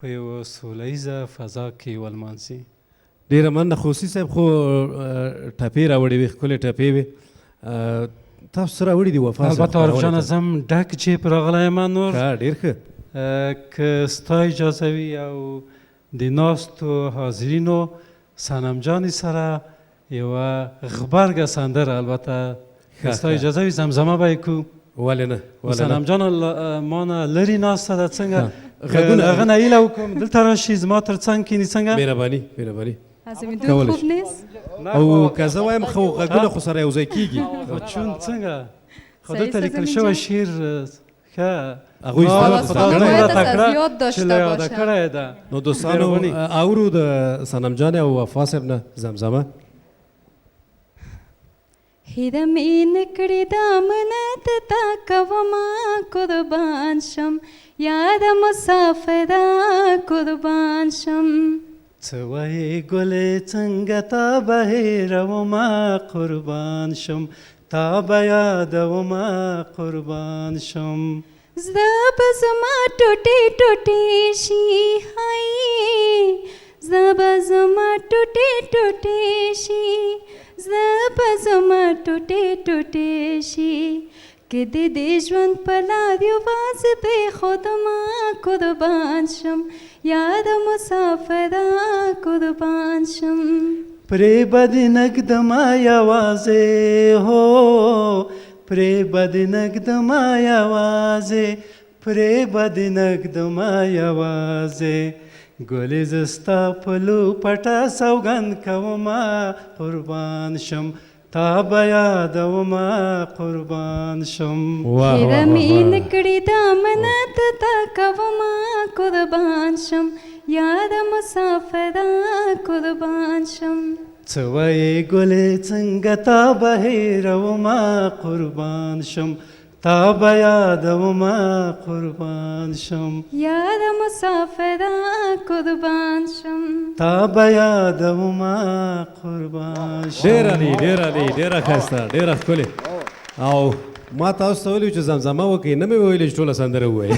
په یوه سوله ییزه فضا کې ولمانځي. ډېره مننه. خوسي صاحب خو ټپې راوړې وې، ښکلې ټپې وې. تاسو څه راوړي دي وفا صاحب؟ البته عارف جانه زم ډک جیب راغلی یم نور. ډېر ښه. که ستا اجازه وي او د ناستو حاضرینو صنم جانې سره یوه غبرګه سندره، البته که ستا اجازه وي زمزمه به یې کوو. ولې نه؟ صنم جان ما نه لرې ناسته ده، څنګه هغه نه هیله وکړم دلته راشي زما تر څنګ کښېني. څنګه مهرباني مهرباني کولی خوب نیست او که زه وایم خو غږونه خو سره یو ځای کېږي. خو چون څنګه خو دلته لیکل شوی شعر ښه هغوی باید از یاد چې داشته له یاده باشم. کړی ده. نو دوستانو اورو د صنم جان او وفا صاحب نه زمزمه. هیره مې نکړې دامنه د تا کومه قربان شم، یاد مسافره قربان شم. څه وایې ګلې څنګه تا به هېرومه قربان شم، تا به یادومه قربان شم. زړه به زما ټوټې ټوټې شي، هی زړه به زما ټوټې ټوټې شي، زړه به زما ټوټې ټوټې شي. که د دې ژوند په لار یوازې پرېښودمه قربان شم، یاد مسافره قربان شم. پرې به دې نږدمه یوازې، هو پرې به دې نږدمه یوازې، پرې به دې نږدمه یوازې. ګلې زه ستا په لو پټه سوګند کومه قربان شم، تا به یادومه قربان شم. هیره مې نکړې دامنه د تا کومه قربان شم، یاد مسافره قربان شم. څه وایې ګلې څنګه تا به هېرومه قربان شم، تا به یادومه قربان شم. یاد مسافره قربان شم، تا به یادومه قربان شم. ډېر عالي ډېر عالي ډېره ښایسته ډېره ښکلې. او ما تاسو ته ویلي چې زمزمه وکړئ، نه مې ویلي چې ټوله سندره ووایي.